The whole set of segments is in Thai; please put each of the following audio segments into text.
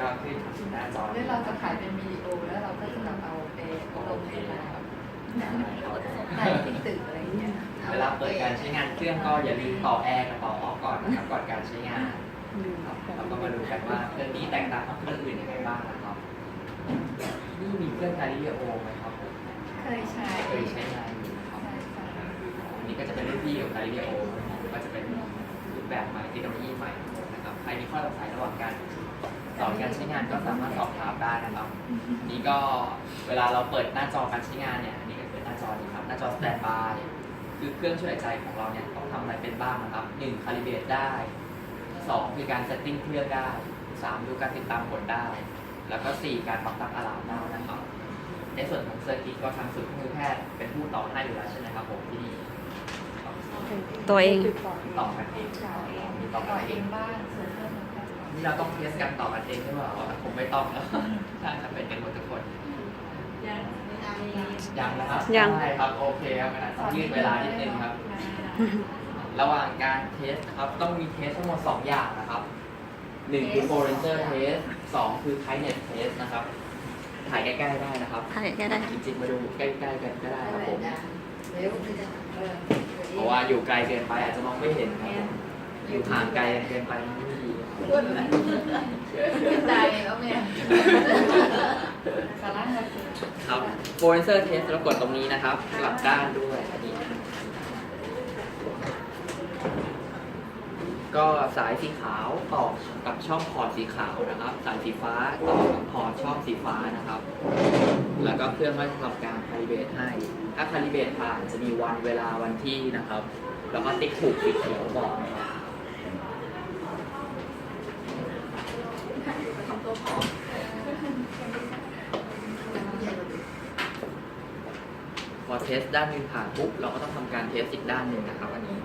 ก็ขึ้นหน้าจอ แล้วเราจะขายเป็นวิดีโอแล้วเราก็จะแบบเอาไปลงในไลน์ในที่ตึกอะไรอย่างเงี้ย เวลาเปิดการใช้งานเครื่องก็อย่าลืมต่อแอร์กับต่อออกก่อนนะครับก่อนการใช้งานครับเราก็มาดูกันว่าเครื่องนี้แตกต่างกับเครื่องอื่นยังไงบ้างนะครับนี่มีเครื่องการิเลโอไหมครับ เคยใช้ เคยใช้งานอยู่นะครับ ใช่ใช่ อันนี้ก็จะเป็นรุ่นพี่ของการิเลโอก็จะเป็นรูปแบบใหม่เทคโนโลยีใหม่นะครับใครมีข้อสงสัยระหว่างการสอนการใช้งานก็สามารถสอบถามได้นะครับนี่ก็เวลาเราเปิดหน้าจอการใช้งานเนี่ยอันนี้ก็คือหน้าจอนี้ครับหน้าจอสแตนด์บายคือเครื่องช่วยหายใจของเราเนี่ยต้องทำอะไรเป็นบ้างนะครับ1คาลิเบรตได้2คือการเซตติ้งเครื่องได้3ดูการติดตามผลได้แล้วก็4การปรับตั้งอะลามได้นะครับในส่วนของเซอร์กิตก็ทางศูนย์เครื่องมือแพทย์เป็นผู้ต่อให้อยู่แล้วใช่ไหมครับผมที่นี่ ตัวเอง ต่อกันเอง ต่อเอง มีต่อ ต่ กั อน เอ เอง งบ้างส่วนเรื่องมันก็ นี่เราต้องเทสกันต่อกันเองหรือเปล่าผมไม่ต้องแล้วใช่ครับเป็นกันหมดทุกคนยังนะครับ ยัง ใช่ครับโอเคครับขนาดยืดเวลานิดนึงครับ ระหว่างการเทสนะครับต้องมีเทสทั้งหมด2อย่างนะครับ1คือ Forenser Test 2คือ Kindness Test นะครับถ่ายใกล้ๆได้นะครับ ถ่ายก็ได้ จริงๆมาดูใกล้ๆกันก็ได้ครับผม เร็ว เพราะว่าอยู่ไกลเกินไปอาจจะมองไม่เห็นครับผมอยู่ห่างไกลเกินไปไม่ดี ใจแล้วเนี่ยสาระเงิน ครับ Forenser Test เรากดตรงนี้นะครับกลับด้านด้วยอันนี้ก็สายสีขาวต่อกับช่องพอร์ตสีขาวนะครับสายสีฟ้าต่อกับพอร์ตช่องสีฟ้านะครับ แล้วก็เครื่องก็จะทำการคาลิเบรตให้ ถ้าคาลิเบรตผ่านจะมีวันเวลาวันที่นะครับ แล้วก็ติ๊กถูกสีเขียวบอกนะครับพอเทสด้านหนึงผ่านปุ๊บเราก็ต้องทำการเทสอีกด้านหนึ่งนะครับอันนี้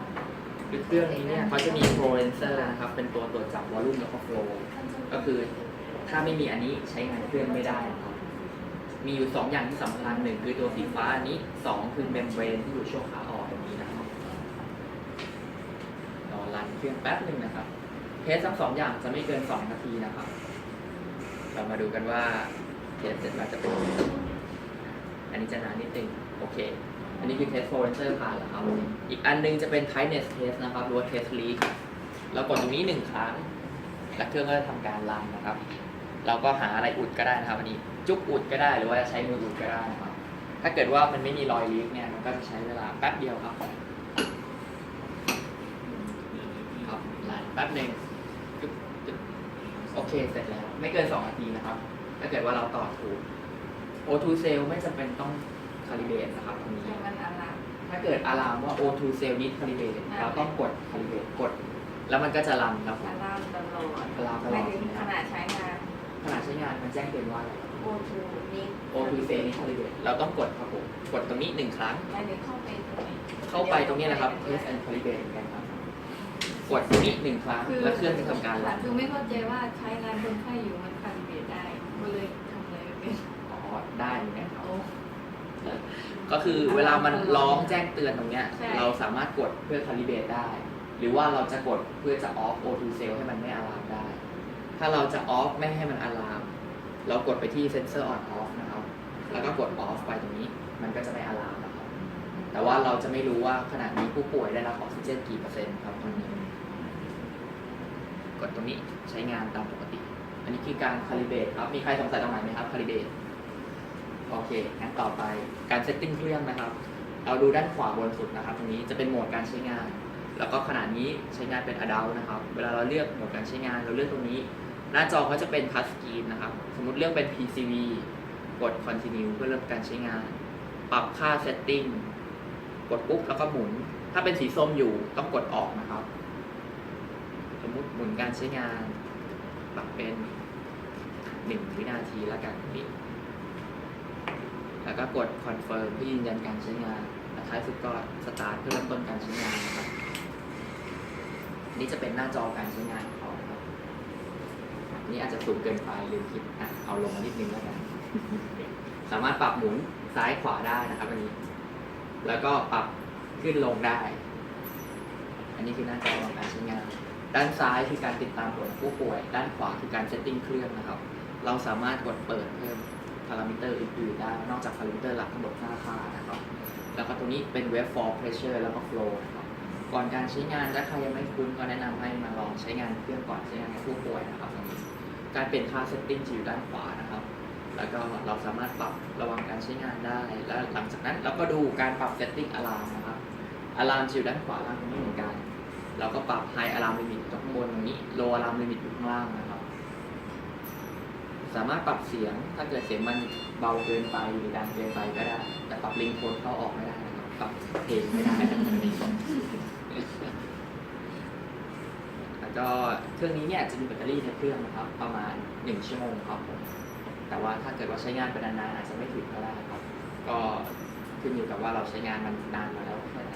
คือเครื่องนี้เนี่ยเขาจะมีโฟเรนเซอร์นะครับเป็นตัวตรวจจับวอลลุ่มแล้วก็โฟลว์ก็คือถ้าไม่มีอันนี้ใช้งานเครื่องไม่ได้นะครับมีอยู่2อย่างที่สำคัญ1คือตัวสีฟ้าอันนี้2คือเมมเบรนที่อยู่ช่วงขาออกตรงนี้นะครับรอรันเครื่องแป๊บหนึ่งนะครับเทสทั้ง2อย่างจะไม่เกิน2นาทีนะครับเรามาดูกันว่าเทสเสร็จแล้วจะเป็นยังไงอันนี้จะนานนิดนึงโอเคอันนี้คือเทสโฟเรนเซอร์ผ่านแล้วครับอีกอันนึงจะเป็น tightness test นะครับหรือว่า test leak เรากดตรงนี้1ครั้งแล้วเครื่องก็จะทำการรันนะครับเราก็หาอะไรอุดก็ได้นะครับอันนี้จุกอุดก็ได้หรือว่าใช้มืออุดก็ได้นะครับถ้าเกิดว่ามันไม่มีรอยลีกเนี่ยมันก็จะใช้เวลาแป๊บเดียวครับครับรันแป๊บหนึ่งโอเคเสร็จแล้วไม่เกิน2นาทีนะครับถ้าเกิดว่าเราต่อถูก O2 cell ไม่จำเป็นต้องคาลิเบรตนะครับตรงนี้ มันอะไร ถ้าเกิดอะลามว่า O2 cell need calibrate เราต้องกด calibrate กด แล้วมันก็จะรันครับผม อาราตลอด อะลามตล ไม่ อด ถึงขนาดใช้งาน ขณะใช้งานมันแจ้งเตือนว่า โอทูนี้ O2 cell need calibrate เราต้องกดครับผมกดตรงนี้1ครั้ง ไม่ถึงเข้าไปตรงนี้ เข้าไปตรงนี้นะครับ test and calibrate เหมือนกันครับกดตรงนี้1ครั้งแล้วเครื่องจะทำการรัน คือไม่เข้าใจว่าใช้งานคนไข้อยู่มันคาลิเบรตได้ก็เลยทำอะไรไม่เป็น อ๋อได้เหมือนกันครับ โอ้ ก็คือเวลามันร้องแจ้งเตือนตรงเนี้ย ใช่ เราสามารถกดเพื่อ calibrate ได้ หรือว่าเราจะกดเพื่อจะ off O2 cell ให้มันไม่อะลามได้ ถ้าเราจะ off ไม่ให้มันอะลาม เรากดไปที่ sensor on off นะครับ แล้วก็กด off ไปตรงนี้ มันก็จะไม่อะลามนะครับ แต่ว่าเราจะไม่รู้ว่าขณะนี้ผู้ป่วยได้รับออกซิเจนกี่เปอร์เซ็นต์ครับตอนนี้ กดตรงนี้ใช้งานตามปกติ อันนี้คือการ calibrate ครับ มีใครสงสัยตรงไหนไหมครับ calibrate โอเค งั้นต่อไปการเซตติ้งเครื่องนะครับ เราดูด้านขวาบนสุดนะครับ ตรงนี้จะเป็นโหมดการใช้งาน แล้วก็ขนาดนี้ใช้งานเป็น adult นะครับ เวลาเราเลือกโหมดการใช้งาน เราเลือกตรงนี้ หน้าจอเขาจะเป็น touch screen นะครับ สมมุติเลือกเป็น PCV กด continue เพื่อเริ่มการใช้งาน ปรับค่า setting กดปุ๊บแล้วก็หมุน ถ้าเป็นสีส้มอยู่ต้องกดออกนะครับ สมมุติหมุนการใช้งาน ปรับเป็น1วินาทีแล้วกันนี่แล้วก็กด confirm เพื่อยืนยันการใช้งานและท้ายสุดก็ start เพื่อเริ่มต้นการใช้งานนะครับนี่จะเป็นหน้าจอการใช้งานของเขาครับนี่อาจจะสูงเกินไปลืมคิดเอาลงมานิดนึงแล้วกัน สามารถปรับหมุนซ้ายขวาได้นะครับอันนี้ แล้วก็ปรับขึ้นลงได้ อันนี้คือหน้าจอการใช้งาน ด้านซ้ายคือการติดตามผลผู้ป่วยด้านขวาคือการเซตติ้งเครื่องนะครับเราสามารถกดเปิดเพิ่มพารามิเตอร์อื่นๆได้นอกจากพารามิเตอร์หลักทั้งหมด5ค่านะครับแล้วก็ตรงนี้เป็น waveform pressure แล้วก็ flow นะครับก่อนการใช้งานถ้าใครยังไม่คุ้นก็แนะนำให้มาลองใช้งานเครื่องก่อนใช้งานกับผู้ป่วยนะครับตรงนี้การเปลี่ยนค่าเซตติ้งจะอยู่ด้านขวานะครับแล้วก็เราสามารถปรับระหว่างการใช้งานได้แล้วหลังจากนั้นเราก็ดูการปรับเซตติ้งอะลามนะครับอะลามจะอยู่ด้านขวาล่างตรงนี้เหมือนกันเราก็ปรับ High Alarm Limit ตรงข้างบนตรงนี้ Low Alarm Limit อยู่ข้างล่างนะครับสามารถปรับเสียงถ้าเกิดเสียงมันเบาเกินไปหรือดังเกินไปก็ได้แต่ปรับลิงโทนเข้าออกไม่ได้นะครับปรับเพลงไม่ได้แล้วก็เครื่องนี้เนี่ยจะมีแบตเตอรี่ในเครื่องนะครับประมาณ1 ชั่วโมงครับผมแต่ว่าถ้าเกิดว่าใช้งานไปนานๆอาจจะไม่ถึงก็ได้ครับก็ขึ้นอยู่กับว่าเราใช้งานมันนานมาแล้วแค่ไหน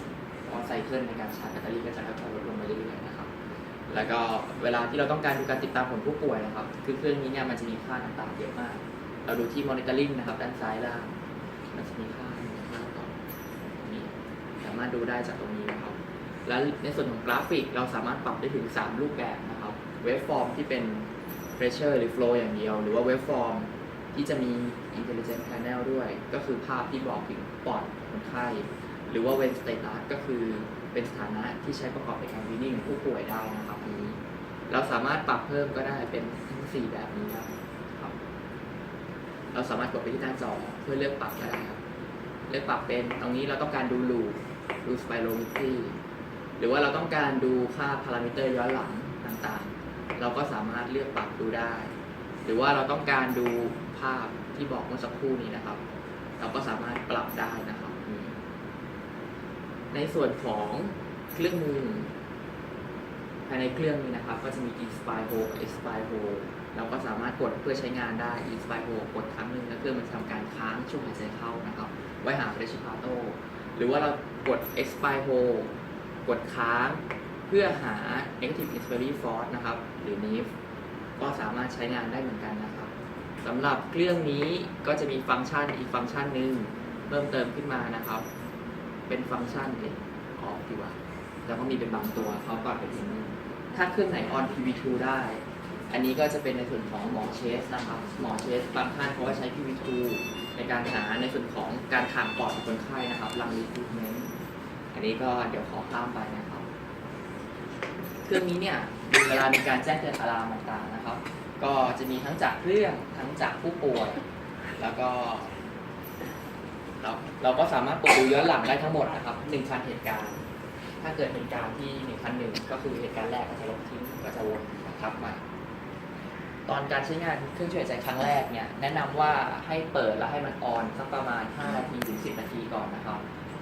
เพราะไซเคิลในการชาร์จแบตเตอรี่ก็จะค่อยๆลดลงไปเรื่อยๆนะครับแล้วก็เวลาที่เราต้องการดูการติดตามผลผู้ป่วยนะครับคือเครื่องนี้เนี่ยมันจะมีค่าต่างๆเยอะมากเราดูที่ monitoring นะครับด้านซ้ายล่างมันจะมีค่าต่อนี้สามารถดูได้จากตรงนี้นะครับและในส่วนของกราฟิกเราสามารถปรับได้ถึง3รูปแบบนะครับ waveform ที่เป็น pressure หรือ flow อย่างเดียวหรือว่า waveform ที่จะมี intelligent panel ด้วยก็คือภาพที่บอกถึงปอดคนไข้หรือว่า when status ก็คือเป็นสถานะที่ใช้ประกอบในการวินิจฉัยผู้ป่วยได้นะครับนี้เราสามารถปรับเพิ่มก็ได้เป็นทั้ง4แบบนี้ครับเราสามารถกดไปที่หน้าจอเพื่อเลือกปรับก็ได้ครับเลือกปรับเป็นตรงนี้เราต้องการดูลูปดู spirometry หรือว่าเราต้องการดูค่าพารามิเตอร์ย้อนหลังต่างๆเราก็สามารถเลือกปรับดูได้หรือว่าเราต้องการดูภาพที่บอกเมื่อสักครู่นี้นะครับเราก็สามารถปรับได้นะครับในส่วนของเครื่องมือภายในเครื่องนี้นะครับก็จะมี Inspire Hold กับ Expire Hold เราก็สามารถกดเพื่อใช้งานได้ Inspire Hold กดครั้งหนึ่งแล้วเครื่องมันทำการค้างช่วงหายใจเข้านะครับไว้หา Pressure Plateau หรือว่าเรากด Expire Hold กดค้างเพื่อหา Negative Inspiratory Force นะครับหรือ NIF ก็สามารถใช้งานได้เหมือนกันนะครับสำหรับเครื่องนี้ก็จะมีฟังก์ชันอีกฟังก์ชันหนึ่งเพิ่มเติมขึ้นมานะครับเป็นฟังก์ชันออกดีกว่าแล้วก็มีเป็นบางตัวเขาก่อนไปถึงถ้าเครื่องไหน on PV2 ได้ อันนี้ก็จะเป็นในส่วนของหมอเชสนะครับหมอเชสบางท่านเขาก็ใช้ PV2 ในการหาในส่วนของการถ่างปอดของคนไข้นะครับลังรีทูเมนต์อันนี้ก็เดี๋ยวขอข้ามไปนะครับเครื่องนี้เนี่ยเวลามีการแจ้งเตือนอะลามต่างๆนะครับก็จะมีทั้งจากเครื่องทั้งจากผู้ป่วยแล้วก็เราก็สามารถเปิดดูย้อนหลังได้ทั้งหมดนะครับ1,000 เหตุการณ์ถ้าเกิดเหตุการณ์ที่1,001ก็คือเหตุการณ์แรกก็จะลบทิ้งก็จะวนทับใหม่ตอนการใช้งานเครื่องช่วยหายใจครั้งแรกเนี่ยแนะนำว่าให้เปิดแล้วให้มันออนสักประมาณ5 นาทีถึง 10 นาทีก่อนนะครับ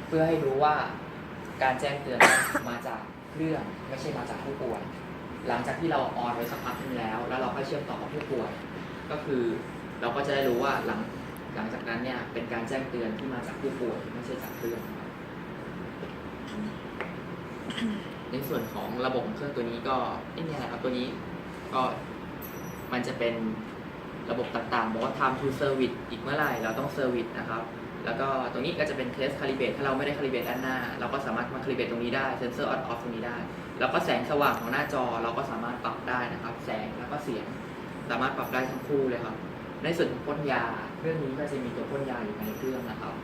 เพื่อให้รู้ว่าการแจ้งเตือนมาจากเครื่องไม่ใช่มาจากผู้ป่วยหลังจากที่เราออนไว้สักพักนึงแล้วเราค่อยเชื่อมต่อกับผู้ป่วยก็คือเราก็จะได้รู้ว่าหลังจากนั้นเนี่ยเป็นการแจ้งเตือนที่มาจากผู้ป่วยไม่ใช่จากเครื่องในส่วนของระบบของเครื่องตัวนี้ก็ไม่มีอะไรครับตัวนี้ก็มันจะเป็นระบบต่างๆบอกว่า time to service อีกเมื่อไหร่เราต้อง service นะครับแล้วก็ตรงนี้ก็จะเป็น test calibrate ถ้าเราไม่ได้ calibrate ด้านหน้าเราก็สามารถมา calibrate ตรงนี้ได้ sensor on off ตรงนี้ได้แล้วก็แสงสว่างของหน้าจอเราก็สามารถปรับได้นะครับแสงแล้วก็เสียงสามารถปรับได้ทั้งคู่เลยครับในส่วนของพ่นยาเครื่องนี้ก็จะมีตัวพ่นยาอยู่ในเครื่องนะครับ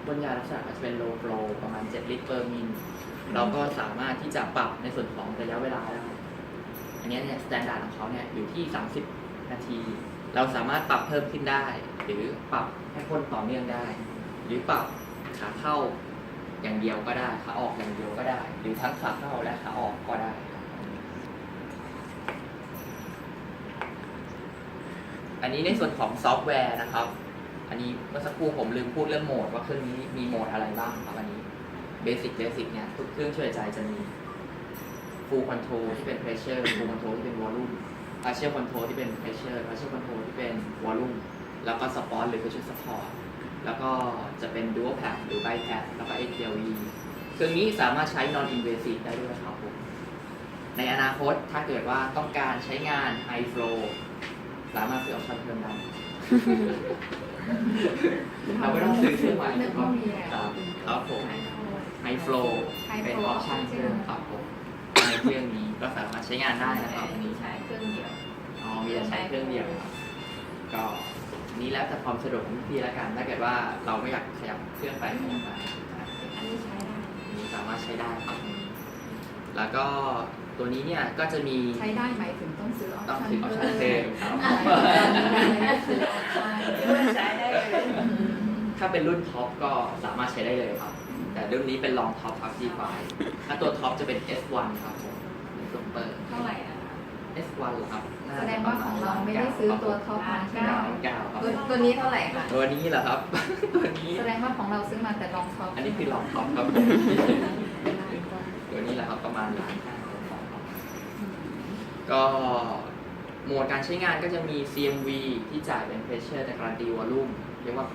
พ่นยาลักษณะจะเป็น low flow ประมาณ7 ลิตร per min เราก็สามารถที่จะปรับในส่วนของระยะเวลาได้อันนี้เนี่ย standard ของเขาเนี่ยอยู่ที่30 นาทีเราสามารถปรับเพิ่มขึ้นได้หรือปรับให้พ่นต่อเนื่องได้หรือปรับขาเข้าอย่างเดียวก็ได้ขาออกอย่างเดียวก็ได้หรือทั้งขาเข้าและขาออกก็ได้อันนี้ในส่วนของซอฟต์แวร์นะครับอันนี้เมื่อสักครู่ผมลืมพูดเรื่องโหมดว่าเครื่องนี้มีโหมดอะไรบ้างครับอันนี้เบสิกเนี่ยทุกเครื่องช่วยหายใจจะมี full control ที่เป็น pressure full control ที่เป็น volume partial control ที่เป็น pressure partial control ที่เป็น volume แล้วก็ support หรือ pressure support แล้วก็จะเป็น dual pad หรือ bi pad แล้วก็ HPLC เครื่องนี้สามารถใช้ non invasive ได้ด้วยครับผมในอนาคตถ้าเกิดว่าต้องการใช้งาน high flow สามารถซื้อออปชั่นเพิ่มได้ เราไม่ต้องซื้อเครื่องใหม่ครับผม High Flow เป็นออปชั่นเพิ่มครับผมใน เครื่องนี้ก็สามารถใช้งานได้นะครับอัน มี นี้ ใช้เครื่องเดียว อ๋อมีแต่ใช้เครื่องเดียวครับก็อันนี้แล้วแต่ความสะดวกของพี่แล้วกันถ้าเกิดว่าเราไม่อยากขยับเครื่องไปขยับมา อันนี้ใช้ได้ อันนี้สามารถใช้ได้ครับแล้วก็ตัวนี้เนี่ยก็จะมี ใช้ได้หมายถึงต้องซื้อออป ต้อง ชั่น ซื้อออปชั่นเพิ่มครับ ซื้อออปชั่นใช้ได้เลย ถ้าเป็นรุ่นท็อปก็สามารถใช้ได้เลยครับ แต่รุ่นนี้เป็นลองท็อปครับ G5 ถ้าตัวท็อปจะเป็น S1 ครับผมเป็นซุปเปอร์ เท่าไหร่นะคะ S1 เหรอครับน่ แสดงว่าของเราไม่ได้ซื้อตัวท็อปมาใช่ไหม เก้าครับ ตัวนี้เท่าไหร่คะ ตัวนี้เหรอครับ ตัวนี้ แสดงว่าของเราซื้อมาแต่ลองท็อป อันนี้คือลองท็อปครับผม ตัวนี้แหละครับประมาณ1.5 ล้านของเราก็โหมดการใช้งานก็จะมี CMV ที่จ่ายเป็น Pressure แต่การันตี Volume เรียกว่า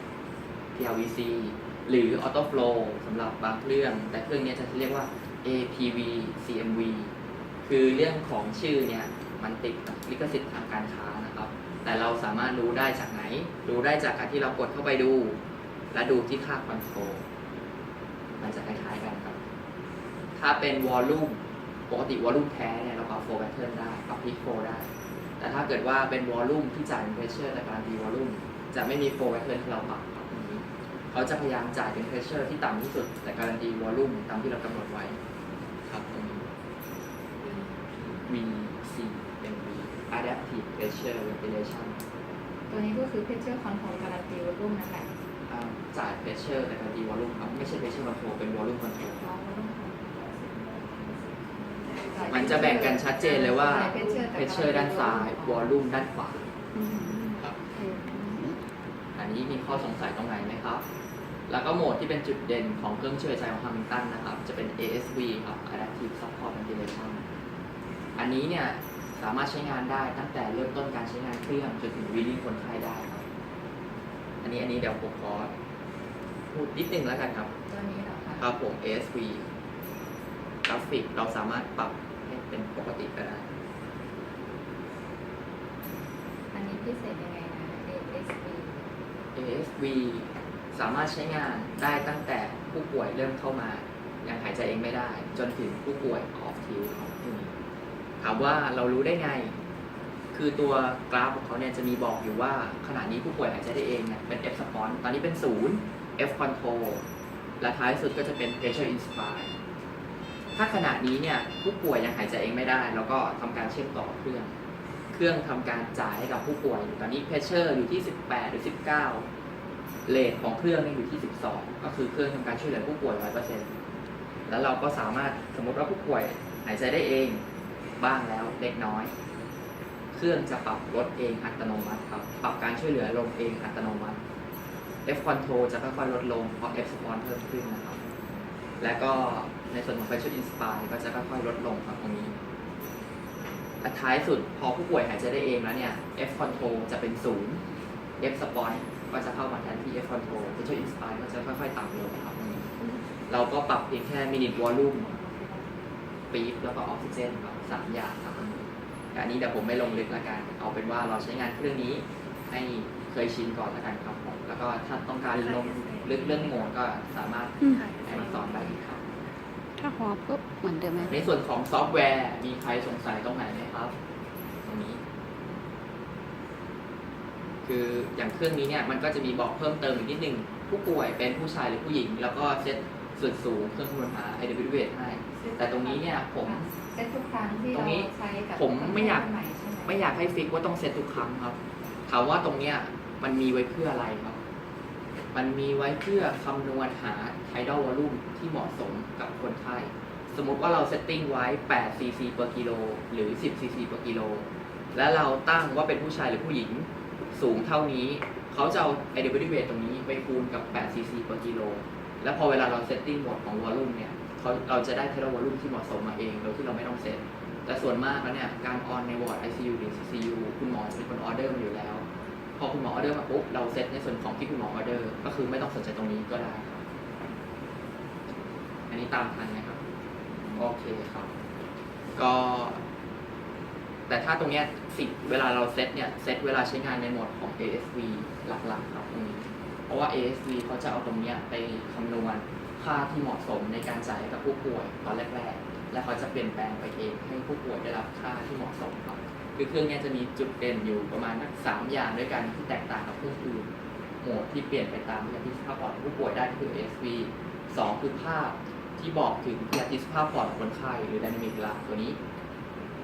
PLVC หรือ Auto Flow สำหรับบางเครื่อง แต่เครื่องนี้จะเรียกว่า APV CMV คือเรื่องของชื่อเนี่ยมันติดกับลิขสิทธิ์ทางการค้านะครับ แต่เราสามารถรู้ได้จากไหน รู้ได้จากการที่เรากดเข้าไปดู และดูที่ค่า Control มันจะคล้ายๆกันครับ ถ้าเป็น Volume ปกติ Volume แท้เนี่ยเราปรับ Flow Pattern ได้ปรับ Peak Flow ได้ แต่ถ้าเกิดว่าเป็น Volume ที่จ่ายเป็น Pressure แต่การันตี Volume จะไม่มี Flow Pattern ที่เราปรับครับตรงนี้เขาจะพยายามจ่ายเป็น Pressure ที่ต่ำที่สุดแต่การันตี Volume ตามที่เรากำหนดไว้ครับตรงนี้ VCMV Adaptive Pressure Ventilation ตัวนี้ก็คือ Pressure Control การันตีวอลลุ่มนั่นแหละ จ่าย Pressure แต่การันตี Volume ครับไม่ใช่ Pressure Control เป็น Volume Control มันจะแบ่งกันชัดเจนเลยว่า Pressure ด้านซ้าย Volume ด้านขวาครับ อันนี้มีข้อสงสัยตรงไหนไหมครับ แล้วก็โหมดที่เป็นจุดเด่นของเครื่องช่วยหายใจของ Hamilton นะครับ จะเป็น ASV ครับ Adaptive Support Ventilation อันนี้เนี่ยสามารถใช้งานได้ตั้งแต่เริ่มต้นการใช้งานเครื่องจนถึงวีลิ่งคนไข้ได้ครับ อันนี้เดี๋ยวผมขอพูดนิดนึงแล้วกันครับ ตัวนี้เหรอคะ ครับผม ASV กราฟิกเราสามารถปรับให้เป็นปกติก็ได้ อันนี้พิเศษยังไงนะ ASV ASV สามารถใช้งานได้ตั้งแต่ผู้ป่วยเริ่มเข้ามายังหายใจเองไม่ได้ จนถึงผู้ป่วยออกทิวครับที่นี่ถามว่าเรารู้ได้ไง คือตัวกราฟของเขาเนี่ยจะมีบอกอยู่ว่าขณะนี้ผู้ป่วยหายใจได้เองเนี่ยเป็น F response ตอนนี้เป็น0 F control และท้ายสุดก็จะเป็น pressure inspire ถ้าขณะนี้เนี่ยผู้ป่วยยังหายใจเองไม่ได้เราก็ทำการเชื่อมต่อเครื่องทำการจ่ายให้กับผู้ป่วยตอนนี้ pressure อยู่ที่ 18 หรือ 19 เรทของเครื่องอยู่ที่ 12 ก็คือเครื่องทำการช่วยเหลือผู้ป่วย 100% แล้วเราก็สามารถสมมติว่าผู้ป่วยหายใจได้เองบ้างแล้วเล็กน้อย เครื่องจะปรับลดเองอัตโนมัติครับ ปรับการช่วยเหลือลงเองอัตโนมัติ F control จะค่อยๆลดลงเพราะ F response เพิ่มขึ้นนะครับ และก็ในส่วนของ pressure inspire ก็จะค่อยๆลดลงครับตรงนี้และท้ายสุดพอผู้ป่วยหายใจได้เองแล้วเนี่ย F control จะเป็น0 F response ก็จะเข้ามาแทนที่ F control pressure inspire ก็จะค่อยๆต่ำลงครับตรงนี้เราก็ปรับเพียงแค่ minute volume ปี๊บแล้วก็ออกซิเจนครับ3 อย่างครับแต่อันนี้เดี๋ยวผมไม่ลงลึกละกัน เอาเป็นว่าเราใช้งานเครื่องนี้ให้เคยชินก่อนละกันครับผมแล้วก็ถ้าต้องการลงลึกเรื่องโหมดก็สามารถให้สอนได้ครับ ถ้าหัวปุ๊บเหมือนเดิมไหม ในส่วนของซอฟต์แวร์มีใครสงสัยตรงไหนไหมครับ ตรงนี้ คืออย่างเครื่องนี้เนี่ยมันก็จะมีบอกเพิ่มเติมอีกนิดนึงผู้ป่วยเป็นผู้ชายหรือผู้หญิง แล้วก็เซตส่วนสูงเครื่องคำนวณหา IW weight ให้ แต่ตรงนี้เนี่ยผม เซ็ตทุกครั้งที่ ตรง เรา นี้ ใช้กับ ผมไม่อยาก คนใหม่ใช่ไหม ไม่อยากให้ฟิกว่าต้องเซตทุกครั้งครับ ถามว่าตรงเนี้ยมันมีไว้เพื่ออะไรครับ มันมีไว้เพื่อคำนวณหา tidal volume ที่เหมาะสมกับคนไข้ สมมุติว่าเราเซตติ้งไว้8 cc per กิโลหรือ10 cc per กิโลและเราตั้งว่าเป็นผู้ชายหรือผู้หญิงสูงเท่านี้ เขาจะเอา IW weight ตรงนี้ไปคูณกับ8 cc per กิโลแล้วพอเวลาเราเซตติ้งหมดของ volume เนี่ยเราจะได้ tidal volume ที่เหมาะสมมาเองโดยที่เราไม่ต้องเซตแต่ส่วนมากแล้วเนี่ยการออนในวอร์ด ICU หรือ CCU คุณหมอจะเป็นคนออเดอร์มาอยู่แล้ว พอคุณหมอออเดอร์มาปุ๊บเราเซตในส่วนของที่คุณหมอออเดอร์ก็คือไม่ต้องสนใจตรงนี้ก็ได้ครับอันนี้ตามทันนะครับโอเคครับก็แต่ถ้าตรงเนี้ยเวลาเราเซตเนี่ยเซตเวลาใช้งานในโหมดของ ASV หลักๆครับตรงนี้เพราะว่า ASV เขาจะเอาตรงเนี้ยไปคำนวณค่าที่เหมาะสมในการจ่ายให้กับผู้ป่วยตอนแรกๆ และเขาจะเปลี่ยนแปลงไปเองให้ผู้ป่วยได้รับค่าที่เหมาะสมครับคือเครื่องเนี้จะมีจุดเด่นอยู่ประมาณ3อย่างด้วยกันที่แตกต่างกับเครื่องอื่นโหมดที่เปลี่ยนไปตามพยาธิสภาพปอดของผู้ป่วยได้คือ ASV 2คือภาพที่บอกถึงพยาธิสภาพปอดของคนไข้หรือ Dynamic Graph ตัวนี้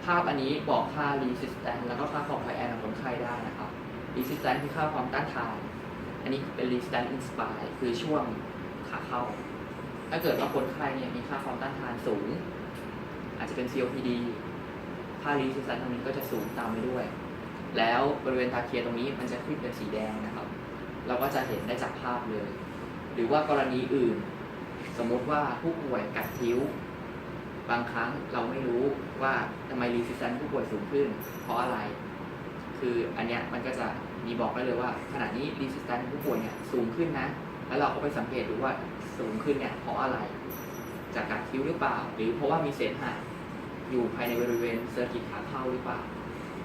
ภาพอันนี้บอกค่า resistance แล้วก็ค่า compliance ของคนไข้ได้นะครับ resistance คือค่าความต้านทาน อันนี้เป็น resistance inspire คือช่วงขาเข้า ถ้าเกิดว่าคนไข้เนี่ยมีค่าความต้านทานสูง อาจจะเป็น COPD ค่า resistance ตรงนี้ก็จะสูงตามไปด้วย แล้วบริเวณทาเคียตรงนี้มันจะขึ้นเป็นสีแดงนะครับ เราก็จะเห็นได้จากภาพเลย หรือว่ากรณีอื่น สมมติว่าผู้ป่วยกัดคิ้ว บางครั้งเราไม่รู้ว่าทำไม resistance ผู้ป่วยสูงขึ้น เพราะอะไร คืออันเนี้ยมันก็จะมีบอกได้เลยว่าขณะนี้ resistance ผู้ป่วยเนี่ยสูงขึ้นนะ แล้วเราก็ไปสังเกตดูว่าสูงขึ้นเนี่ยเพราะอะไร จากกัดคิ้วหรือเปล่า หรือเพราะว่ามีเสมหะอยู่ภายในบริเวณเซอร์กิตขาเข้าหรือเปล่า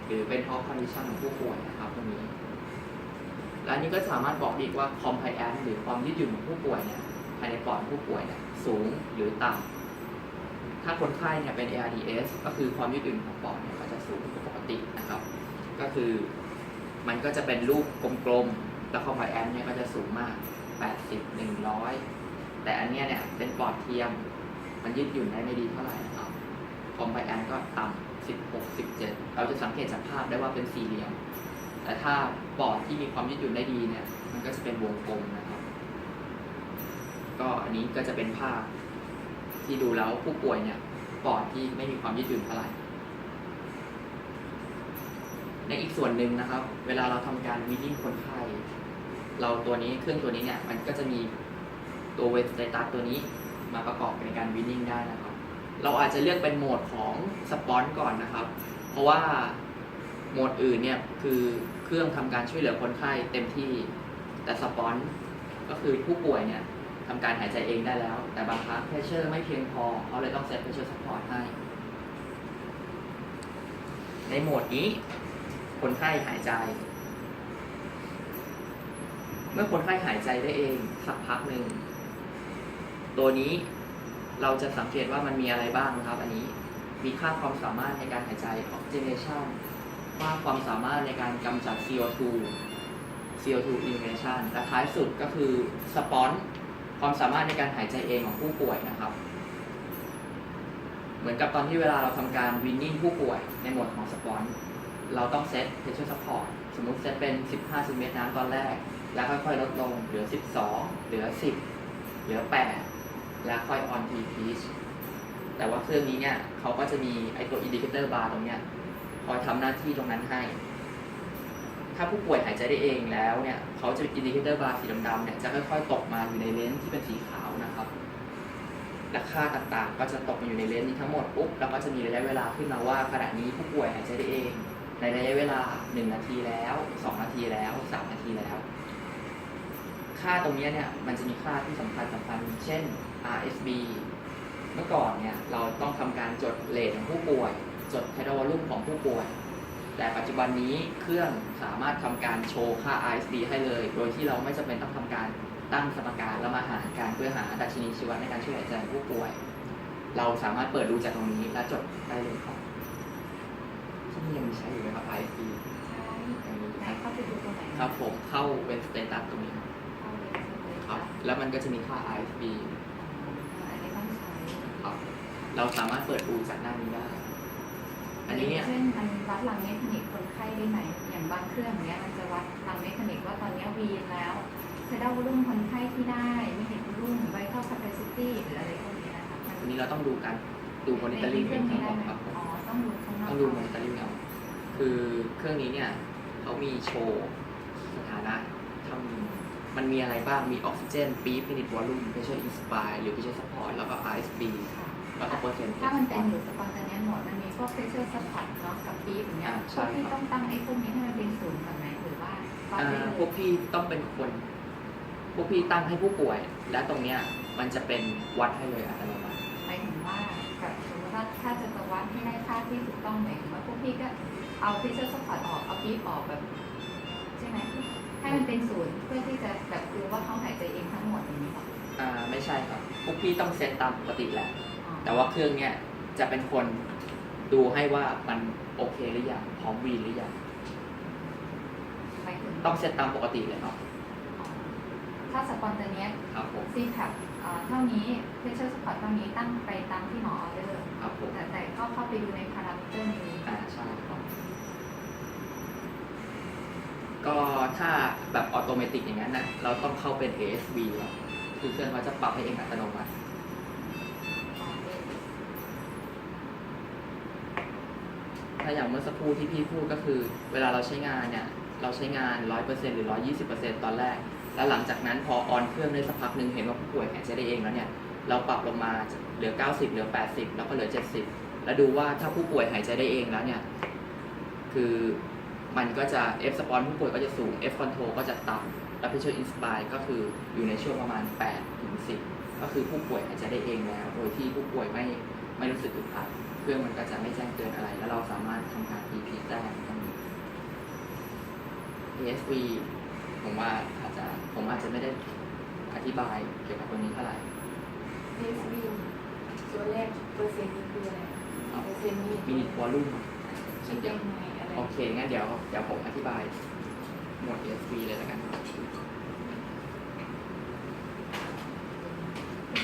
หรือเป็นเพราะ condition ของผู้ป่วยนะครับตรงนี้ และนี้ก็สามารถบอกได้อีกว่า compliance หรือความยืดหยุ่นของผู้ป่วยเนี่ยภายในปอดผู้ป่วยเนี่ยสูงหรือต่ำถ้าคนไข้เนี่ยเป็น ARDS ก็คือความยืดหยุ่นของปอดเนี่ยก็จะสูงกว่าปกตินะครับ ก็คือมันก็จะเป็นรูปกลมๆ แล้ว compliance เนี่ยก็จะสูงมาก 80 100 แต่อันเนี้ยเนี่ยเป็นปอดเทียม มันยืดหยุ่นได้ไม่ดีเท่าไหร่นะครับ compliance ก็ต่ำ 16 17 เราจะสังเกตจากภาพได้ว่าเป็นสี่เหลี่ยม แต่ถ้าปอดที่มีความยืดหยุ่นได้ดีเนี่ย มันก็จะเป็นวงกลมนะครับ ก็อันนี้ก็จะเป็นภาพที่ดูแล้วผู้ป่วยเนี่ยปอดที่ไม่มีความยืดหยุ่นเท่าไหร่ ในอีกส่วนหนึ่งนะครับ เวลาเราทำการวีดดิ้งคนไข้เราตัวนี้เครื่องตัวนี้เนี่ยมันก็จะมีตัวเวทสเตตัสตัวนี้มาประกอบในการวีดดิ้งได้นะครับ เราอาจจะเลือกเป็นโหมดของสปอนก่อนนะครับ เพราะว่าโหมดอื่นเนี่ยคือเครื่องทำการช่วยเหลือคนไข้เต็มที่ แต่สปอนก็คือผู้ป่วยเนี่ยทำการหายใจเองได้แล้ว แต่บางครั้งเพรสเชอร์ไม่เพียงพอเขาเลยต้องเซตเพรสเชอร์ซัพพอร์ตให้ ในโหมดนี้คนไข้หายใจ เมื่อคนไข้หายใจได้เองสักพักหนึ่งตัวนี้เราจะสังเกตว่ามันมีอะไรบ้างนะครับ อันนี้มีค่าความสามารถในการหายใจ oxygenation ค่าความสามารถในการกำจัด CO2 elimination และท้ายสุดก็คือสปอนความสามารถในการหายใจเองของผู้ป่วยนะครับ เหมือนกับตอนที่เวลาเราทำการวินนิ่งผู้ป่วยในโหมดของสปอนเราต้องเซต pressure support สมมุติเซตเป็น 15 ซนน้ำตอนแรก แล้วค่อยๆลดลงเหลือ 12 เหลือ 10 เหลือ 8 แล้วค่อย on to pitch แต่ว่าเครื่องนี้เนี่ยเขาก็จะมีไอตัว indicator bar ตรงเนี้ยคอยทำหน้าที่ตรงนั้นให้ ถ้าผู้ป่วยหายใจได้เองแล้วเนี่ยเขาจะอินดิเคเตอร์บาร์สีดำๆเนี่ยจะค่อยๆตกมาอยู่ในเลนส์ที่เป็นสีขาวนะครับและค่าต่างๆก็จะตกมาอยู่ในเลนส์นี้ทั้งหมดปุ๊บแล้วก็จะมีระยะเวลาขึ้นมาว่าขณะนี้ผู้ป่วยหายใจได้เองในระยะเวลา1 นาทีแล้ว2 นาทีแล้ว3 นาทีแล้วค่าตรงนี้เนี่ยมันจะมีค่าที่สำคัญเช่น RSB เมื่อก่อนเนี่ยเราต้องทำการจดเรทของผู้ป่วยจดไทโดวอลลุ่มของผู้ป่วยแต่ปัจจุบันนี้เครื่องสามารถทำการโชว์ค่า RSB ให้เลย โดยที่เราไม่จำเป็นต้องทำการตั้งสมการแล้วมาหารการเพื่อหาดัชนีชีวะในการช่วยหายใจของผู้ป่วย เราสามารถเปิดดูจากตรงนี้และจดได้เลยครับที่นี่ยังมีใช้อยู่ไหมครับ RSB ใช่ไหนเข้าไปดูตรงไหน ครับผมเข้าเป็นสเตตัสตรงนี้ เข้าเลย ครับแล้วมันก็จะมีค่า RSB อันนี้ต้องใช้ ครับเราสามารถเปิดดูจากหน้านี้ได้ อันนี้เนี่ย เช่นมันวัดรังเมคานิกคนไข้ได้ไหมอย่างบางเครื่องเนี้ยมันจะวัดรังเมคานิกว่าตอนนี้วีนแล้วเทอร์ดาวอลลุ่มคนไข้ที่ได้ไม่เห็นวอลลุ่มไวท์เข้าแคปซิตี้หรืออะไรพวกนี้นะคะ อันนี้เราต้องดูการดูมอนิเตอร์ลิง เค เป็ รื่ น อง ทั้ นี้ งหม ได้ ด ไหม ครับผม อ๋อต้องดูข้างนอก ต้องดูมอนิเตอร์ลิงเอาคือเครื่องนี้เนี่ยเขามีโชว์สถานะทำมันมีอะไรบ้างมีออกซิเจนปี๊บมินิทวอลลุ่มเพชเชอร์อินสปายหรือเพชเชอร์ซัพพอร์ตแล้วก็ RSB ค่ะ แล้วก็เปอร์เซ็นต์ ถ้ามันเป็นอยู่สปอนเซอร์เนี้ยหมดมันมีพวกเพชเชอร์ซัพพอร์ตเนาะกับปี๊บอย่างเงี้ยพวกที่ต้องตั้งไอ้พวกนี้ให้มันเป็นศูนย์ก่อนไหมหรือว่าวัดได้เลย พวกพี่ต้องเป็นคนพวกพี่ตั้งให้ผู้ป่วย และตรงเนี้ยมันจะเป็นวัดให้เลยอัตโนมัติ หมายถึงว่าแบบสมมติว่าถ้าจะวัดให้ได้ค่าที่ถูกต้องหมายถึงว่าพวกพี่ก็เอาเพชเชอร์ซัพพอร์ตออกเอาปี๊บออกแบบใช่ไหมให้มันเป็นศูนย์เพื่อที่จะแบบดูว่าเขาหายใจเองทั้งหมดอย่างนี้หรอ ไม่ใช่ครับพวกพี่ต้องเซตตามปกติแหละ อ๋อ แต่ว่าเครื่องเนี้ย จะเป็นคนดูให้ว่ามันโอเคหรือยังพร้อมวีนหรือยัง หมายถึง ต้องเซตตามปกติเลยครับ ถ้าสปอนเตเนียส ครับผม ซีแคปเท่านี้เพชเชอร์สปอร์ตเท่านี้ตั้งไปตามที่หมอออเดอร์ ครับผม แต่ก็เข้าไปดูในพารามิเตอร์นี้ ใช่ครับ ก็ถ้าแบบออโตเมติกอย่างนั้นนะเราต้องเข้าเป็น ASV แล้วคือเครื่องเขาจะปรับให้เองอัตโนมัติ ถ้าอย่างเมื่อสักครู่ที่พี่พูดก็คือ เวลาเราใช้งานเนี่ยเราใช้งาน 100% หรือ 120% ตอนแรก แล้วหลังจากนั้นพอออนเครื่องได้สักพักหนึ่งเห็นว่าผู้ป่วยหายใจได้เองแล้วเนี่ยเราปรับลงมาเหลือ 90 เหลือ 80 แล้วก็เหลือ 70 แล้วดูว่าถ้าผู้ป่วยหายใจได้เองแล้วเนี่ยคือมันก็จะ F response ผู้ป่วยก็จะสูง F control ก็จะต่ำแล้ว pressure inspire ก็คืออยู่ในช่วงประมาณ 8 ถึง 10 ก็คือผู้ป่วยหายใจได้เองแล้ว โดยที่ผู้ป่วยไม่รู้สึกอึดอัดเครื่องมันก็จะไม่แจ้งเตือนอะไร แล้วเราสามารถทำการ EP ได้ทั้งนี้ ASV ผมอาจจะไม่ได้อธิบายเกี่ยวกับตรงนี้เท่าไหร่ PSV ตัวแรกเปอร์เซ็นต์นี่คืออะไรเปอร์เซ็นต์นี่ มินิวอลลุ่ม คิดยังไงอะไร โอเค งั้นเดี๋ยวผมอธิบายหมวด ASV เลยแล้วกันครับ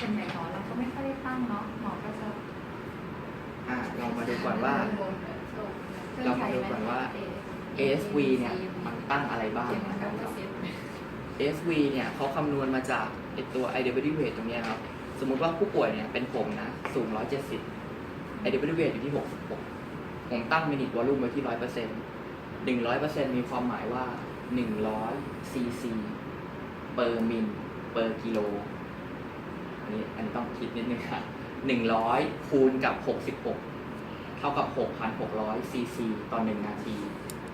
ส่วนใหญ่หมอเราก็ไม่ค่อยได้ตั้งเนาะหมอก็จะ เรามาดูก่อนว่า เรามาดูก่อนว่า ASV เนี่ยมันตั้งอะไรบ้างนะครับ ASV เนี่ยเขาคำนวณมาจากไอตัว IW weight ตรงเนี้ยครับ สมมุติว่าผู้ป่วยเนี่ยเป็นผมนะสูง 170 IW weight อยู่ที่ 66 ผมตั้ง minute volume ไว้ที่ 100% 100% มีความหมายว่า 100 cc per min per kilo อันนี้ต้องคิดนิดนึงครับ100 คูณกับ 66 เท่ากับ 6,600 cc ต่อ 1 นาที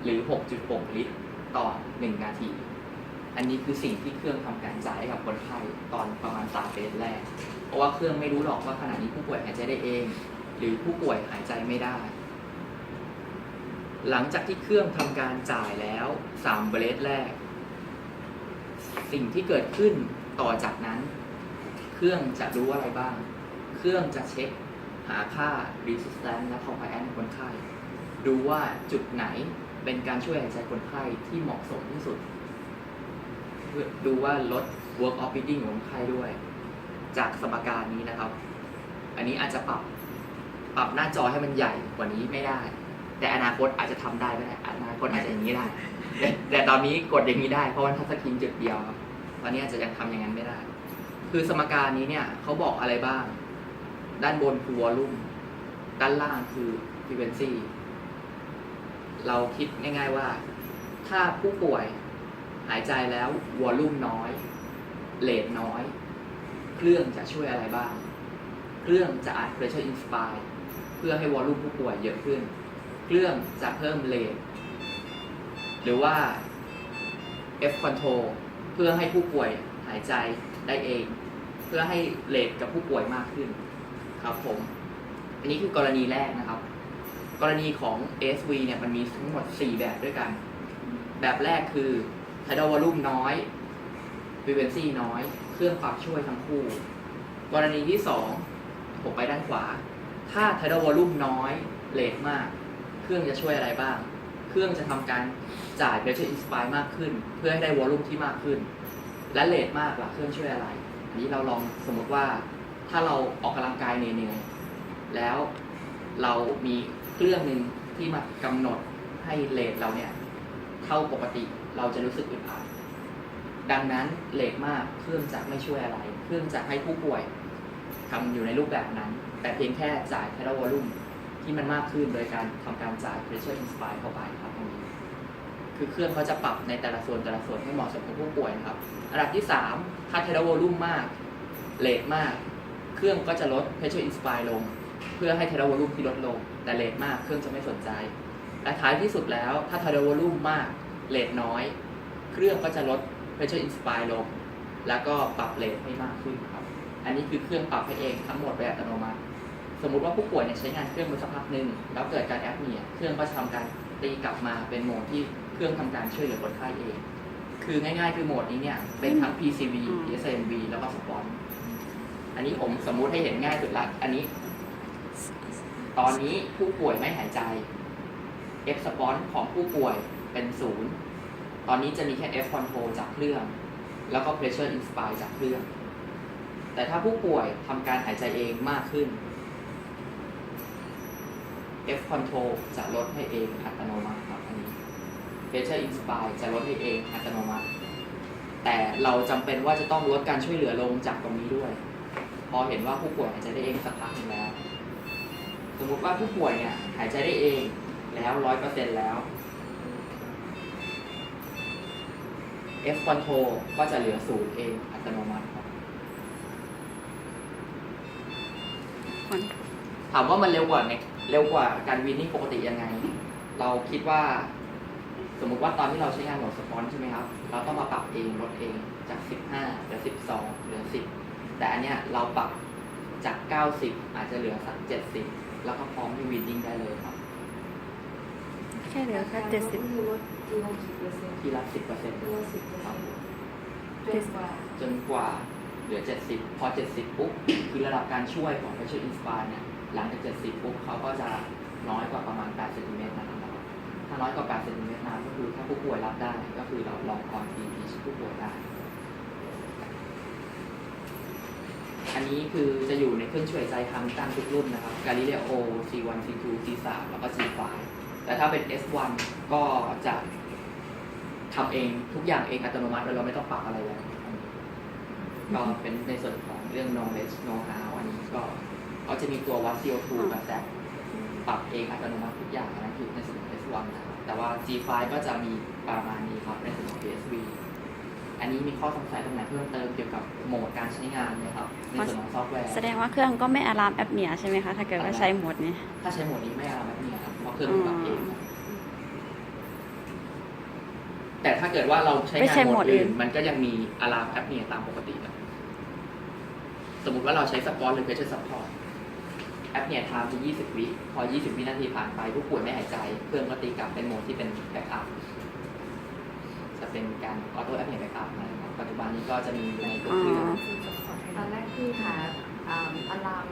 หรือ 6.6 ลิตรต่อ 1 นาที อันนี้คือสิ่งที่เครื่องทำการจ่ายให้กับคนไข้ตอนประมาณ3 เฟสแรก เพราะว่าเครื่องไม่รู้หรอกว่าขณะนี้ผู้ป่วยหายใจได้เอง หรือผู้ป่วยหายใจไม่ได้ หลังจากที่เครื่องทำการจ่ายแล้ว3 เฟสแรก สิ่งที่เกิดขึ้นต่อจากนั้น เครื่องจะรู้อะไรบ้าง เครื่องจะเช็คหาค่า resistance และ compliance ของคนไข้ ดูว่าจุดไหนเป็นการช่วยหายใจคนไข้ที่เหมาะสมที่สุด ดูว่าลด work of breathing ของคนไข้ด้วย จากสมการนี้นะครับ อันนี้อาจจะปรับหน้าจอให้มันใหญ่กว่านี้ไม่ได้ แต่อนาคตอาจจะทำได้ก็ได้อนาคตอาจจะอย่างนี้ได้ แต่ตอนนี้กดอย่างนี้ได้เพราะว่าทัชสกรีนจุดเดียวครับ ตอนนี้อาจจะยังทำอย่างนั้นไม่ได้ คือสมการนี้เนี่ยเขาบอกอะไรบ้าง ด้านบนคือ volume ด้านล่างคือ frequency เราคิดง่ายๆว่า ถ้าผู้ป่วยหายใจแล้ว volume น้อย rate น้อย เครื่องจะช่วยอะไรบ้าง เครื่องจะอัด pressure inspire เพื่อให้ volume ผู้ป่วยเยอะขึ้น เครื่องจะเพิ่ม rate หรือว่า F control เพื่อให้ผู้ป่วยหายใจได้เอง เพื่อให้เรทกับผู้ป่วยมากขึ้นครับผม อันนี้คือกรณีแรกนะครับ กรณีของ ASV เนี่ยมันมีทั้งหมด 4 แบบด้วยกัน แบบแรกคือ tidal volume น้อย frequency น้อย เครื่องปรับช่วยทั้งคู่ กรณีที่ 2 ผมไปด้านขวา ถ้า tidal volume น้อยเรทมาก เครื่องจะช่วยอะไรบ้าง เครื่องจะทำการจ่าย pressure inspire มากขึ้น เพื่อให้ได้ volume ที่มากขึ้น และเรทมากล่ะเครื่องช่วยอะไร อันนี้เราลองสมมติว่าถ้าเราออกกำลังกายเหนื่อยๆแล้วเรามีเครื่องหนึ่งที่มากำหนดให้เรทเราเนี่ยเท่าปกติเราจะรู้สึกอึดอัดดังนั้นเรทมากเครื่องจะไม่ช่วยอะไร เครื่องจะให้ผู้ป่วยทำอยู่ในรูปแบบนั้น แต่เพียงแค่จ่าย tidal volume ที่มันมากขึ้นโดยการทำการจ่าย pressure inspire เข้าไปครับตรงนี้คือเครื่องเขาจะปรับในแต่ละส่วนให้เหมาะสมกับผู้ป่วยนะครับอันดับที่ 3 ถ้า tidal volume มากเรทมาก เครื่องก็จะลด pressure inspire ลง เพื่อให้ tidal volume ที่ลดลง แต่เรทมากเครื่องจะไม่สนใจ และท้ายที่สุดแล้วถ้า tidal volume มากเรทน้อย เครื่องก็จะลด pressure inspire ลง แล้วก็ปรับเรทให้มากขึ้นครับอันนี้คือเครื่องปรับให้เองทั้งหมดโดยอัตโนมัติ สมมุติว่าผู้ป่วยเนี่ยใช้งานเครื่องมาสักพักหนึ่งแล้วเกิดการแอปเนียเครื่องก็จะทำการตีกลับมาเป็นโหมดที่เครื่องทำการช่วยเหลือคนไข้เอง คือง่ายๆคือโหมดนี้เนี่ยเป็นทั้ง PCV PSMV แล้วก็สปอนอันนี้ผมสมมุติให้เห็นง่ายสุดละอันนี้ ตอนนี้ผู้ป่วยไม่หายใจ F response ของผู้ป่วยเป็น0ตอนนี้จะมีแค่ F control จากเครื่อง แล้วก็ pressure inspire จากเครื่อง แต่ถ้าผู้ป่วยทำการหายใจเองมากขึ้น F control จะลดให้เองอัตโนมัติครับอันนี้ pressure inspire จะลดให้เองอัตโนมัติ แต่เราจำเป็นว่าจะต้องลดการช่วยเหลือลงจากตรงนี้ด้วย พอเห็นว่าผู้ป่วยหายใจได้เองสักพักหนึงแล้ว สมมุติว่าผู้ป่วยเนี่ยหายใจได้เองแล้ว 100% แล้ว F control ก็จะเหลือ0เองอัตโนมัติครับ ถามว่ามันเร็วกว่าการวินนิ่งปกติยังไง เราคิดว่าสมมุติว่าตอนที่เราใช้งานโหมดสปอนใช่ไหมครับ เราต้องมาปรับเองลดเองจาก 15 เหลือ 12 เหลือ 10 แต่อันเนี้ยเราปรับจาก 90 อาจจะเหลือสัก 70 แล้วก็พร้อมที่วินนิ่งได้เลยครับ แค่เหลือแค่ ก็คือลดทีละกี่เปอร์เซ็นต์ ทีละ 10% ทีละ10%ครับ จนกว่า จนกว่าเหลือ 70 พอ 70 ปุ๊บ คือระดับการช่วยของ Pressure Inspire เนี่ย หลังจาก 70 ปุ๊บเขาก็จะน้อยกว่าประมาณ 8 เซนติเมตรนะครับ ถ้าน้อยกว่า 8 เซนติเมตรก็คือถ้าผู้ป่วยรับได้ ก็คือเราลองก่อนทีผู้ป่วยได้ อันนี้คือจะอยู่ในเครื่องช่วยใจทางตั้งทุกรุ่นนะครับ Galileo C1 C2 C3 แล้วก็ C5 แต่ถ้าเป็น S1 ก็จะทำเองทุกอย่างเองอัตโนมัติโดยเราไม่ต้องปรับอะไรเลยก็เป็นในส่วนของเรื่อง knowledge know how อันนี้ก็เขาจะมีตัววัด CO2 กับ Z ปรับเองอัตโนมัติทุกอย่างอันนั้นคือในส่วนของ S1 นะครับแต่ว่า G5 ก็จะมีประมาณนี้ครับในส่วนของ PSV อันนี้มีข้อสงสัยตรงไหนเพิ่มเติมเกี่ยวกับโหมดการใช้งานไหมครับในส่วนของซอฟต์แวร์ แสดงว่าเครื่องก็ไม่อะลามแอปเนียใช่ไหมคะ ถ้าเกิดว่าใช้โหมดนี้ ถ้าใช้โหมดนี้ไม่เอาแบบนี้ครับเพราะเครื่องปรับเองครับแต่ถ้าเกิดว่าเราใช้ ไม่ งาน ใช่ โห โห ม ม ด ดอื่ อื่น น มันก็ยังมีอะลามแอปเนี่ยตามปกติครับสมมุติว่าเราใช้สปอร์ตหรือ pressure support แอปเนี่ยไทม์ที่20 วิพอ 20 วินาทีผ่านไปผู้ป่วยไม่หายใจ เครื่องก็ตีกลับเป็นโหมดที่เป็นแบ็กอัพจะเป็นการออโต้แอปเนี่ยแบ็กอัพนะครับปัจจุบันนี้ก็จะมีในตัวเครื่อง ตอนแรกที่หาอะลาม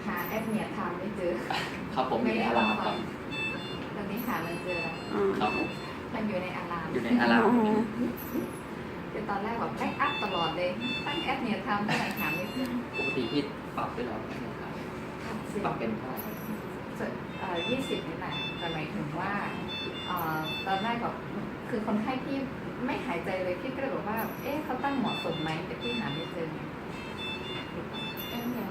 หาแอปเนี่ยทำไม่เจอ ครับผมมีอะลามครับ ตอนนี้หามันเจอแล้ว ครับผม มันอยู่ในอะลาม อยู่ในอะลาม คือตอนแรกแบบแบ็กอัพตลอดเลยตั้งแอปเนี่ยทำเท่าไหร่หาไม่เจอ ปกติพี่ปรับไปแล้วนะครับปรับเป็นเท่าไหร่ 20นี่แหละแต่หมายถึงว่าตอนแรกแบบคือคนไข้ที่ไม่หายใจเลยพี่ก็เลยบอกว่า เอ๊ะเขาตั้งเหมาะสมไหมแต่พี่หาไม่เจอไง แอปเนี่ย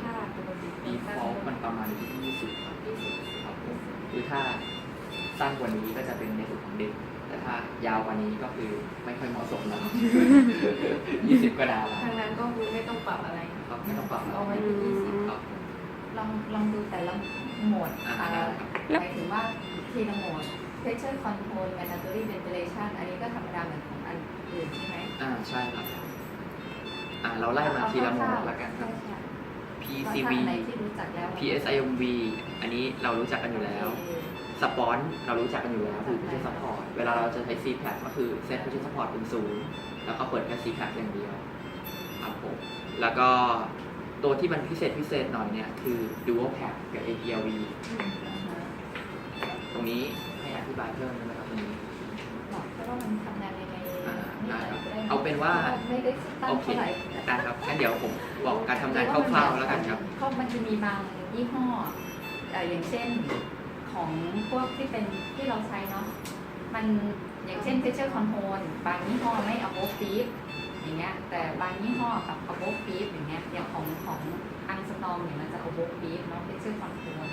ค่าปกติ ดีฟอลต์มันประมาณที่20ครับ 20 ครับผมคือถ้าสั้นกว่านี้ก็จะเป็นในส่วนของเด็ก แต่ถ้ายาวกว่านี้ก็คือไม่ค่อยเหมาะสมแล้ว 20 ก็ได้แล้ว ทางนั้นก็คือไม่ต้องปรับอะไร ครับไม่ต้องปรับแล้ว เอาไว้ที่20 ครับ ลองดูแต่ละโหมด อ่า หมายถึงว่าทีละโหมด pressure control mandatory ventilation อันนี้ก็ธรรมดาเหมือนของอันอื่นใช่ไหม ใช่ครับเราไล่มาทีละโหมดแล้วกันครับ PCV ไหนที่รู้จักแล้ว PSIMV อันนี้เรารู้จักกันอยู่แล้ว สปอนเรารู้จักกันอยู่แล้วคือ pressure support เวลาเราจะใช้ CPAP ก็คือ set pressure support เป็น0แล้วก็เปิดแค่ CPAP อย่างเดียวครับผมแล้วก็ตัวที่มันพิเศษหน่อยเนี่ยคือ dual pack กับ APLV ตรงนี้ให้อธิบายเพิ่มได้ไหมครับตรงนี้ เพราะว่ามันทำงานยังไง ได้ครับเอาเป็นว่า ไม่ได้ตั้ง โอเค เท่าไหร่ ได้ครับงั้นเดี๋ยวผมบอกการทำงานคร่าวๆแล้วกันครับ เขามันจะมีบางยี่ห้ออย่างเช่นของพวกที่เป็นที่เราใช้เนาะมันอย่างเช่น pressure control บางยี่ห้อไม่ above feet อย่างเงี้ยแต่บางยี่ห้อกับ above feet อย่างเงี้ยอย่างของอังสตอมเนี่ยมันจะ above feet เนาะ pressure control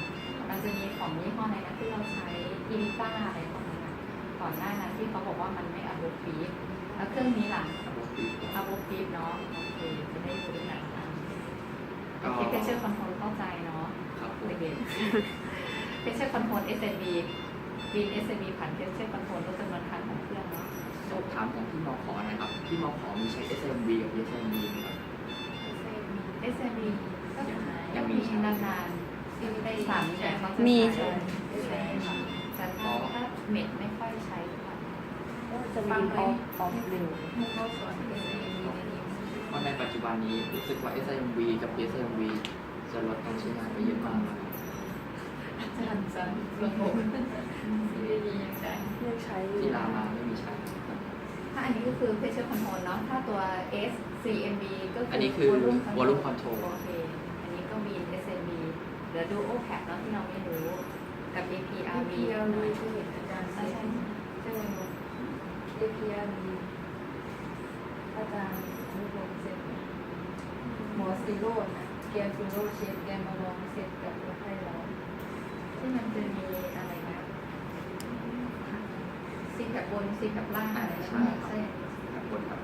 มันจะมีของยี่ห้อในนั้นที่เราใช้อิลิต้าอะไรพวกนั้นก่อนหน้านั้นที่เขาบอกว่ามันไม่ above feet แล้วเครื่องนี้ล่ะ above feet เนาะโอเคจะได้รู้กันโอเค pressure control เข้าใจเนาะ ครับผม โอเค pressure control SMB Green SMB ผ่าน pressure control ลดจำนวนครั้งของเครื่องเนาะ สอบถามของที่มขนะครับที่มขมีใช้ SMV กับ SMV ไหมครับ SMB ก็ ยังมี นานๆที่ได้สามแต่เขาจะ มี ใช้ใช่ค่ะแต่ถ้าเม็ดไม่ค่อยใช้เท่าไหร่ จะมีออฟเร็ว เข้าสวน SMB เพราะในปัจจุบันนี้รู้สึกว่า SMV กับ SMV จะลดการใช้งานไปเยอะมากนะครับ อาจารย์สันระบบ CAD ยังใช้ เลือกใช้อยู่ ที่รามาไม่มีใช้ครับ ถ้าอันนี้ก็คือ pressure control เนาะ ถ้าตัว S CMB ก็คือ อั อั นนี้คือ volume control โอเค อันนี้ก็มี SMB เหลือ dual pack เนาะที่เราไม่รู้ กับ APRV พีอาร์ หน่ วี อย ที่เห็นอาจารย์ ใช่ เซ็น ใช่ ใช่ไหมคะ APRV อาจารย์อนุพงศ์เซ็นหมอซีโร่นะแกนซีโร่เชฟแกนมาลองเสร็จกับรถให้เรา ที่มันจะมีอะไรนะซีแบบบนซีแบบล่างอะไรใช่ไหมใช่ ครับคนครับ